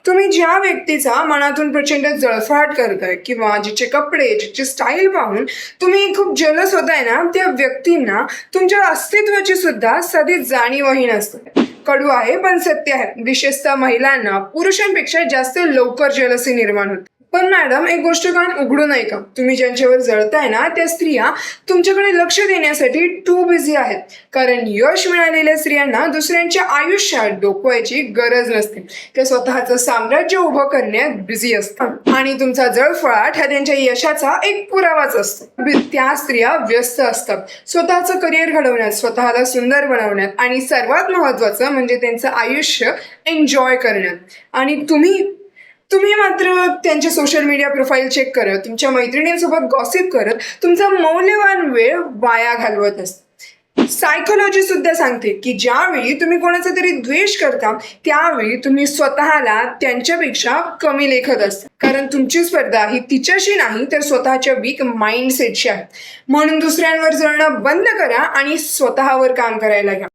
तुम्ही ज्या व्यक्तीचा मनातून प्रचंड जळफळाट करताय किंवा जिचे कपडे, जिची स्टाईल पाहून तुम्ही खूप जलस होताय ना, त्या व्यक्तींना तुमच्या अस्तित्वाची सुद्धा साधी जाणीवही नसते. कडू आहे पण सत्य आहे. विशेषतः महिलांना पुरुषांपेक्षा जास्त लवकर जलसी निर्माण होते. पण मॅडम, एक गोष्ट कान उघडू नये का, तुम्ही ज्यांच्यावर जळताय ना त्या स्त्रिया तुमच्याकडे लक्ष देण्यासाठी टू बिझी आहेत. कारण यश मिळालेल्या स्त्रियांना दुसऱ्यांच्या आयुष्यात डोकवायची गरज नसते. ते स्वतःचं साम्राज्य उभं करण्यात बिझी असतात आणि तुमचा जळफळाट हा त्यांच्या यशाचा एक पुरावाच असतो. त्या स्त्रिया व्यस्त असतात स्वतःचं करिअर घडवण्यात, स्वतःला सुंदर बनवण्यात आणि सर्वात महत्वाचं म्हणजे त्यांचं आयुष्य एन्जॉय करण्यात. आणि तुम्ही मात्र त्यांचे सोशल मीडिया प्रोफाईल चेक करत, तुमच्या मैत्रिणींसोबत गॉसिप करत तुमचा मौल्यवान वेळ वाया घालवत असता. सायकोलॉजी सुद्धा सांगते की ज्यावेळी तुम्ही कोणाचा तरी द्वेष करता त्यावेळी तुम्ही स्वतःला त्यांच्यापेक्षा कमी लेखत असता. कारण तुमची स्पर्धा ही तिच्याशी नाही तर स्वतःच्या वीक माइंडसेटशी आहे. म्हणून दुसऱ्यांवर जळणं बंद करा आणि स्वतःवर काम करायला घ्या.